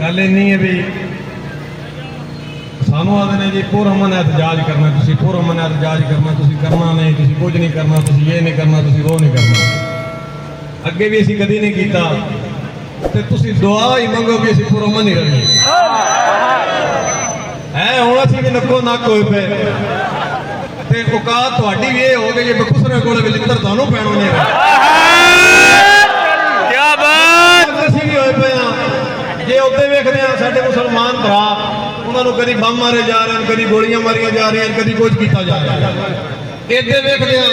गल इन्नी है भी सानू आदे ने जी पुरअमन एहतजाज करना, तुसी पुरअमन एहतजाज करना, तुसी करना नहीं, तुसी कुछ नहीं करना, तुसी ये नहीं करना, तुसी वो नहीं करना। अगे भी असी कदी नहीं कीता ते तुसी दुआ ही मंगो भी असी पुरअमन ही रहिए है। हुण असी भी नक्को नक होए पे ते औकात तुहाडी भी ये हो गई जे बखुसरे कोले भी लित्तर तुहानू पैणो नहीं। क्या बात असी भी होए पे जे उत्ते वेखदे आ साडे मुसलमान भरा उन्होंने कभी बम मारे जा रहे हैं, कभी गोलियां मारिया जा रही हैं, कभी कुछ किया जा रहा है। इधर वेखते हैं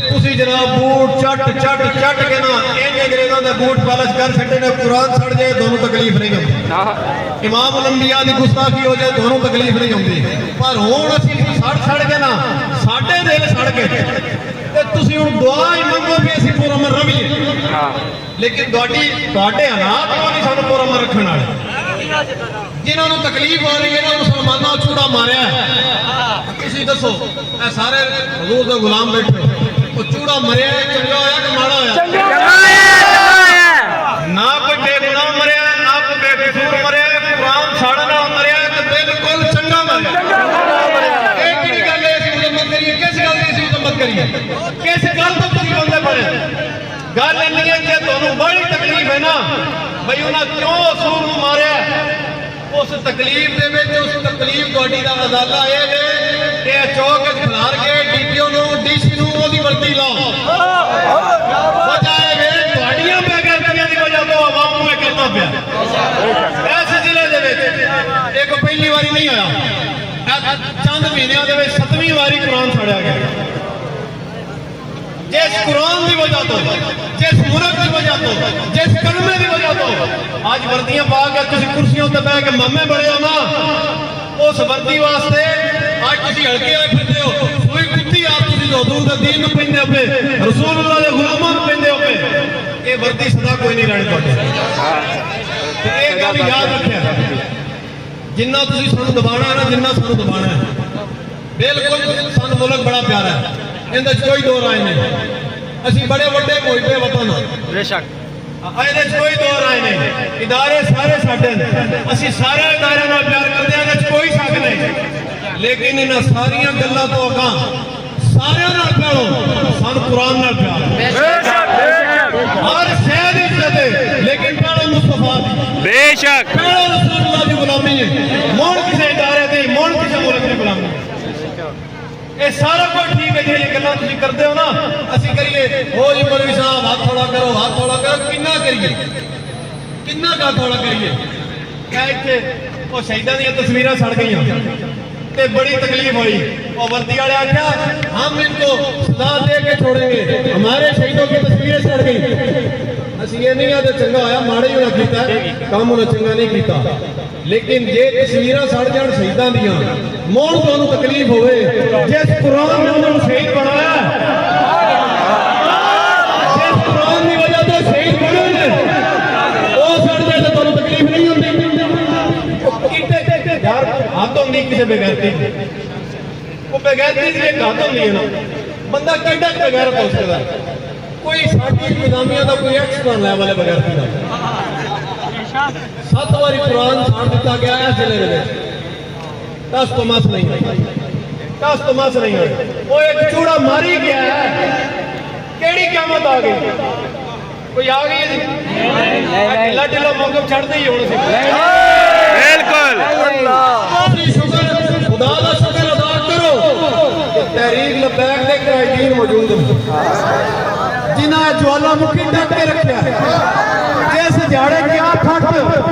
तुसी जनाब बूट चट चट चट के ना इन अंग्रेजों के बूट पालिश कर छड़े ने, कुरान सड़ जाए दोनों तकलीफ नहीं होती, इमाम अंबिया की गुस्ताखी हो जाए दोनों तकलीफ नहीं होती। पर हुण असीं सड़ सड़ के ना साडे दिल सड़ के ते तुसी हुण दुआ ही मंगो कि असीं पुरअमन रहीए। लेकिन तुहाडे हालात नहीं सानू पुरअमन रखण वाले। जिन्होंने तकलीफ हो रही है ना मुसलमानों चूड़ा मारिया तुसी दसो ए सारे हजूर दे गुलाम बैठे वो चूड़ा मरिया चंगा होया कि माड़ा होया? ना कोई बेगुनाह मरिया ना कोई बेकसूर मरिया, कुरान साड़ना मरिया तो बिल्कुल चंगा मरिया। एक किहड़ी गल है असीं मजम्मत करिए, किस गल दी असीं मजम्मत करिए, किस गल तो तुसीं बंदे पड़े? गल इन्नी है कि तुहानूं बड़ी तकलीफ है ना भाई उन्हें क्यों असूर नूं मारिया, उस तकलीफ दे विच उस तकलीफ तुहाडी दा अदाला ये है कि चौक खिलार के डीपीओ नूं डीसी नूं ओदी वर्दी लाओ। वजह है तुहाडीआं बेगैरतियां दी वजह तो आवाम नूं करना पिया। इस जिले दे विच एक पहली वारी नहीं आया, चंद महीनों दे विच 7वीं वारी कुरान साड़िया गया। जिस कुरान की वजह तो, जिस मुल्क की वजह तो, जिस कलमे की वजह तो आज वर्दियां पा के तुम कुर्सियों पर बह के मामे बड़े हो ना, उस वर्दी वास्ते आज तुम हल्के आए फिरते हो। कोई कुत्ती आप हजूर के दीन नूं पहनदे हो पे, रसूलुल्लाह दे गुलामां नूं पहनदे हो पे, ये वर्दी सदा कोई नहीं रहनी तुहाडे। ते ये गल याद रखिया जिन्ना तुसीं सानूं दबाना है ना, जिन्ना सानूं दबाना है बिल्कुल सानूं मुल्क बड़ा प्यारा है, इहदे कोई दो राय नहीं। असीं बड़े वड्डे कोई पे वतन बेशक इहदे कोई दो राय नहीं। इदारे सारे साडे ने, असीं सारे इदारे नाल प्यार करदे हां, इहदे कोई शक नहीं। लेकिन इन्हां सारियां गल्लां तो अगां सारियां नाल प्यारो सानूं कुरान नाल प्यार बेशक हर शय दी इज्जत है, लेकिन प्यारो मुस्तफा दी बेशक प्यारो रसूलुल्लाह दी गुलामी है। मोड़ किसी इदारे दी, मोड़ किसी मुल्क दी गुलामी ये सारा कुछ ठीक है। जी गल्लां तुसीं करदे हो ना असीं करिए हो जी मौलवी साहब हाथ थोड़ा करो, हाथ थोड़ा करो, किन्ना करिए, किन्ना का थोड़ा करिए। क्या इत्थे वो शहीदां दी तस्वीरां सड़ गई ते बड़ी तकलीफ हुई। और वर्दी वाले आख्या हम इनको सजा दे के छोड़ेंगे, हमारे शहीदों की तस्वीरें सड़ गई। असीं ये नहीं आते चंगा होया माड़ा ही उन्हें कीता, काम उन्हें चंगा नहीं कीता। लेकिन जे तस्वीरां सड़ जाण शहीदां दियां मोड़ तुहानूं तकलीफ होवे, जिस कुरान ने उन्होंने शहीद बनाया, जिस कुरान की वजह तो शहीद बने ने वो सड़ जाए तो तुहानूं तकलीफ नहीं होती यार। हद होंदी किसी बेगैरती वो बेगैरती की एक हद होंदी है ना, बंदा केड़ा बेगैरत हो सकता है। कोई साडी इंतजामिया का कोई एक्स्ट्रा लैवल है बेगैरती का। 7 बारी कुरान साड़ दिता गया इस जिले में, 10 तो मस नहीं हुई, 10 तो मस नहीं हुई। वो एक चूड़ा मारी गया है, केड़ी क़यामत आ गई? कोई आ गई है जी? ढिला ढिला मौकम छड़ते ही होने से बिल्कुल शुक्र खुदा का शुक्र अदा करो कि तहरीक लबैक के क्राइटीन मौजूद हैं जिन्हें ज्वालामुखी ढक के रखा है। जिस दिहाड़े क्या फट बड़े बड़े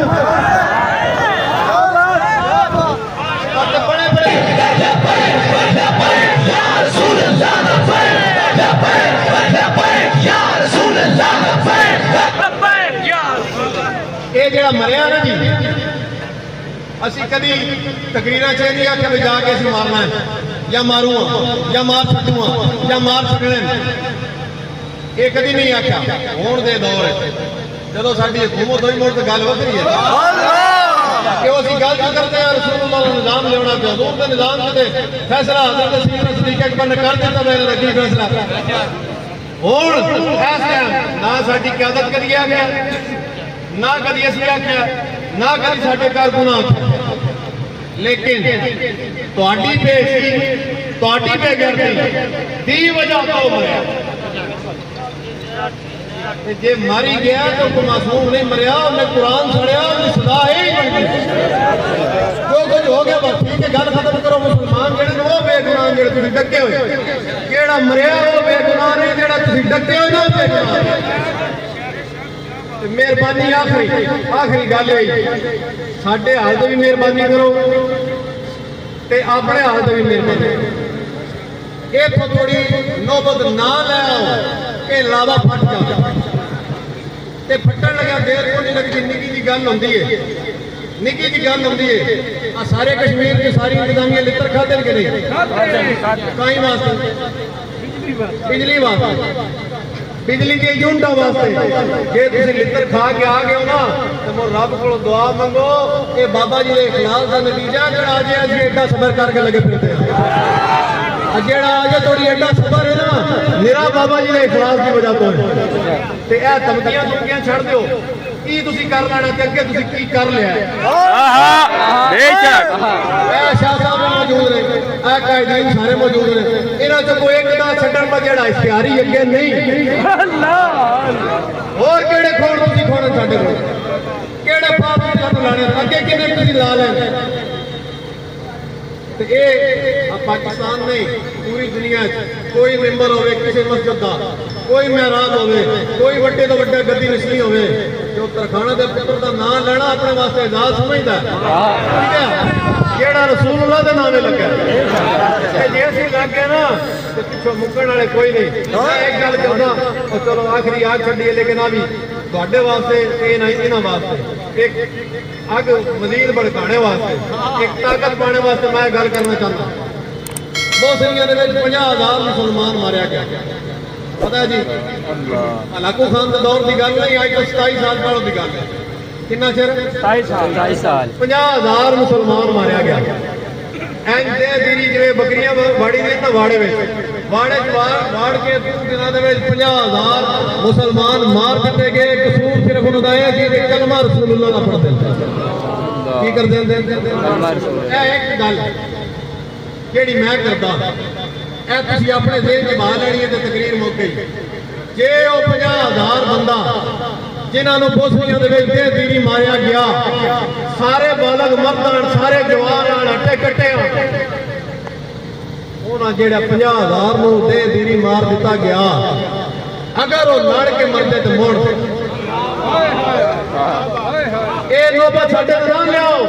ये जरा मरिया ना जी, असी कभी तकरीर च नहीं आख्या भी जाके असीं मारना है या मारूँ या मार छूँ या मार छड़ने, ये कभी नहीं आख्या। होण दे दौर जो साडी हुकूमत हुई मुड़ तो गल वखरी है कि असीं गल जो करते हैं रसूलुल्लाह का निज़ाम लियाना पे, हज़ूर के निज़ाम से फैसला हज़रत सैयदना सिद्दीक़ अकबर ने कर दिता। मेरे रखी फैसला हुण इस टाइम ना साडी क़यादत करी गया ना कभी असीं आख्या ਨਾ ਕਦੀ ਸਾਡੇ ਘਰ ਗੁਨਾਹ। ਲੇਕਿਨ ਤੁਹਾਡੀ ਬੇਇੱਜ਼ਤੀ, ਤੁਹਾਡੀ ਬੇਗੈਰਤੀ ਦੀ ਵਜ੍ਹਾ ਤੋਂ ਮਰਿਆ। ਤੇ ਜੇ ਮਾਰੀ ਗਿਆ ਤਾਂ ਕੋਈ ਮਾਸੂਮ ਨਹੀਂ ਮਰਿਆ, ਉਹਨੇ ਕੁਰਾਨ ਛੜਿਆ, ਉਹਦੀ ਸਜ਼ਾ ਇਹ ਹੀ ਬਣਦੀ। ਜੋ ਕੁਝ ਹੋ ਗਿਆ ਬਸ ਠੀਕ ਹੈ, ਗੱਲ ਖਤਮ ਕਰੋ। ਮੁਸਲਮਾਨ ਜਿਹੜੇ ਨੇ ਉਹ ਬੇਗੁਨਾਹ, ਜਿਹੜੇ ਤੁਸੀਂ ਡੱਕੇ ਹੋਏ। ਜਿਹੜਾ ਮਰਿਆ ਉਹ ਬੇਗੁਨਾਹ ਨਹੀਂ, ਜਿਹੜਾ ਤੁਸੀਂ ਡੱਕੇ ਹੋਏ ਨਾ ਉਹ ਬੇਗੁਨਾਹ। ਤੇ ਮਿਹਰਬਾਨੀ ਆਖਰੀ ਗੱਲ ਹੋਈ, ਸਾਡੇ ਹਾਲ ਤੇ ਵੀ ਮਿਹਰਬਾਨੀ ਕਰੋ ਤੇ ਆਪਣੇ ਹਾਲ ਤੇ ਵੀ ਮਿਹਰਬਾਨੀ ਕਰੋ। ਇੱਥੋਂ ਥੋੜੀ ਨੌਬਤ ਨਾ ਲੈ ਆਓ ਕਿ ਲਾਵਾ ਫਟ ਜਾ ਤੇ ਫਟਣ ਲੱਗਾ ਦੇਰ ਕੋਈ ਨਹੀਂ ਲੱਗਦੀ। ਨਿੱਕੀ ਦੀ ਗੱਲ ਹੁੰਦੀ ਹੈ, ਨਿੱਕੀ ਦੀ ਗੱਲ ਹੁੰਦੀ ਹੈ। ਆ ਸਾਰੇ ਕਸ਼ਮੀਰ ਦੀ ਸਾਰੀ ਇੰਤਜ਼ਾਮੀਆਂ ਲਿੱਤਰ ਖਾਦੇ ਨੇ ਕਿ ਨਹੀਂ? ਕਾਈ ਵਾਸਤੇ ਬਿਜਲੀ ਵਾਸਤੇ, ਬਿਜਲੀ ਦੀ ਯੂਨਿਟਾਂ ਵਾਸਤੇ। ਜੇ ਤੁਸੀਂ ਲਿੱਤਰ ਖਾ ਕੇ ਆ ਗਏ ਹੋ ਨਾ ਤੇ ਮੋ ਰੱਬ ਕੋਲੋਂ ਦੁਆ ਮੰਗੋ, ਇਹ ਬਾਬਾ ਜੀ ਦੇ ਇਖਲਾਸ ਦਾ ਨਤੀਜਾ ਜਿਹੜਾ ਅੱਜ ਅਸੀਂ ਐਡਾ ਸਬਰ ਕਰਕੇ ਲੱਗੇ ਫਿਰਦੇ ਹਾਂ। ਜਿਹੜਾ ਅਜੇ ਥੋੜੀ ਐਡਾ ਸਬਰ ਹੈ ਨਾ, ਮੇਰਾ ਬਾਬਾ ਜੀ ਦੇ ਇਖਲਾਸ ਦੀ ਵਜ੍ਹਾ ਤੋਂ ਹੈ। ਤੇ ਇਹ ਧਮਕੀਆਂ ਛੱਡ ਦਿਓ। ਕੀ ਤੁਸੀਂ ਕਰ ਲੈਣਾ ਤੇ ਅੱਗੇ ਤੁਸੀਂ ਕੀ ਕਰ ਲਿਆ? ਬੇਸ਼ੱਕ ਇਹ ਸ਼ਾਹ ਸਾਹਿਬ ਮੌਜੂਦ ਨੇ, ਇਹ ਕਾਇਦੀਨ ਸਾਰੇ ਮੌਜੂਦ ਨੇ। ਇਹਨਾਂ ਚੋਂ ਕੋਈ ਇੱਕ ਦਾ ਛੱਡਣ ਦਾ ਜਿਹੜਾ ਇਸ਼ਤਿਹਾਰੀ ਅੱਗੇ ਨਹੀਂ। ਹੋਰ ਕਿਹੜੇ ਖੋਣ ਤੁਸੀਂ ਖੋਣ ਸਾਡੇ ਕੋਲ? ਕਿਹੜੇ ਪਾਪ ਤੁਹਾਨੂੰ ਲਾਣੇ ਅੱਗੇ ਕਿੰਨੇ ਤੁਸੀਂ ਲਾ ਲੈਣੇ? ਤੇ ਇਹ ਪਾਕਿਸਤਾਨ ਨਹੀਂ, ਪੂਰੀ ਦੁਨੀਆ 'ਚ ਕੋਈ ਮੈਂਬਰ ਹੋਵੇ ਕਿਸੇ ਮਸਜਿਦ ਦਾ, ਕੋਈ ਮਹਿਰਾਬ ਹੋਵੇ, ਕੋਈ ਵੱਡੇ ਤੋਂ ਵੱਡਾ ਗੱਦੀ ਨਸ਼ੀ ਹੋਵੇ, ਜੋ ਤਰਖਾਣਾ ਦੇ ਪੁੱਤਰ ਦਾ ਨਾਂ ਲੈਣਾ ਆਪਣੇ ਵਾਸਤੇ ਇਜਾਜ਼ਤ ਸਮਝਦਾ। ਠੀਕ ਹੈ, ਜਿਹੜਾ ਰਸੂਲullah ਦੇ ਨਾਮੇ ਲੱਗਾ। ਤੇ ਜੇ ਅਸੀਂ ਲੱਗ ਗਏ ਨਾ ਤੇ ਪਿੱਛੋਂ ਮੁੱਕਣ ਵਾਲੇ ਕੋਈ ਨਹੀਂ। ਮੈਂ ਇੱਕ ਗੱਲ ਕਰਦਾ, ਉਹ ਚਲੋ ਆਖਰੀ ਆਗ ਛੱਡੀਏ, ਲੇਕਿਨ ਆ ਵੀ ਤੁਹਾਡੇ ਵਾਸਤੇ ਇਹ ਨਹੀਂ, ਇਹਨਾਂ ਵਾਸਤੇ ਇੱਕ ਅੱਗ ਮਜ਼ੀਦ ਭੜਕਾਣੇ ਵਾਸਤੇ, ਇੱਕ ਤਾਕਤ ਪਾਣੇ ਵਾਸਤੇ ਮੈਂ ਗੱਲ ਕਰਨਾ ਚਾਹੁੰਦਾ। ਬੋਸਨੀਆ ਦੇ ਵਿੱਚ 50,000 ਮੁਸਲਮਾਨ ਮਾਰਿਆ ਗਿਆ। ਪਤਾ ਜੀ, ਹਲਾਕੂ ਖਾਨ ਦੇ ਦੌਰ ਦੀ ਗੱਲ ਨਹੀਂ, ਅੱਜ ਤੋਂ 27 ਸਾਲ ਪਹਿਲਾਂ ਦੀ ਗੱਲ ਹੈ। ਕਿੰਨਾ ਚਿਰ? 27 ਸਾਲ 50,000 ਮੁਸਲਮਾਨ ਮਾਰਿਆ ਗਿਆ। ਇੰਜ ਦੇ ਦੀਰੀ ਜਿਵੇਂ ਬੱਕਰੀਆਂ ਵਾੜੀ ਦੀਆਂ ਤਾਂ ਵਾੜੇ ਵਿੱਚ ਵਾੜੇ ਚ ਵਾੜ ਕੇ 2 ਦਿਨਾਂ ਦੇ ਵਿੱਚ 50,000 ਮੁਸਲਮਾਨ ਮਾਰ ਦਿੱਤੇ ਗਏ। ਕਸੂਰ ਸਿਰਫ ਉਹਨਾਂ ਦਾ ਇਹ ਸੀ ਕਿ ਕਲਮਾ ਰਸੂਲullah ਦਾ ਪੜ੍ਹਦੇ ਕੀ ਕਰਦੇ ਹੁੰਦੇ। ਇਹ ਇੱਕ ਗੱਲ ਜਿਹੜੀ ਮੈਂ ਕਰਦਾ, ਇਹ ਤੁਸੀਂ ਆਪਣੇ ਦਿਲ 'ਚ ਬਾ ਲੈਣੀ ਹੈ ਤੇ ਤਕਰੀਰ ਮੁੱਕ ਗਈ। ਜੇ ਉਹ 50,000 ਬੰਦਾ ਜਿਨ੍ਹਾਂ ਨੂੰ ਬੋਸਨੀਆ ਦੇ ਵਿੱਚ ਬੇਦੀਰੀ ਮਾਰਿਆ ਗਿਆ, ਸਾਰੇ ਬਾਲਗ ਮਰਦਾਂ, ਸਾਰੇ ਜਵਾਨ ਹੱਟੇ ਕੱਟੇ ਹੋਣ, ਉਹਨਾਂ ਜਿਹੜਾ 50,000 ਨੂੰ ਬੇਦੀਰੀ ਮਾਰ ਦਿੱਤਾ ਗਿਆ, ਅਗਰ ਉਹ ਲੜ ਕੇ ਮਰਦੇ ਤੇ ਮੋੜ ਇਹ ਨੋਬਤ ਸਾਡੇ ਨਾ ਲਿਆਓ।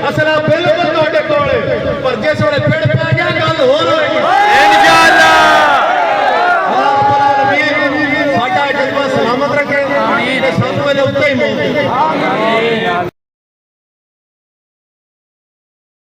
ਅਸਲਾ ਬਿਲਕੁਲ ਤੁਹਾਡੇ ਕੋਲ, ਪਰ ਜਿਸ ਵੇਲੇ ਪਿੰਡ ਪੈ ਗਿਆ ਗੱਲ ਹੋਰ ਹੋਏਗੀ ਇਨਸ਼ਾਅੱਲਾ। ਸਾਡਾ ਜਜ਼ਬਾ ਸਲਾਮਤ ਰੱਖੇ ਤੇ ਸਾਨੂੰ ਇਹਦੇ ਉੱਤੇ ਹੀ ਮੌਤ ਦੇ।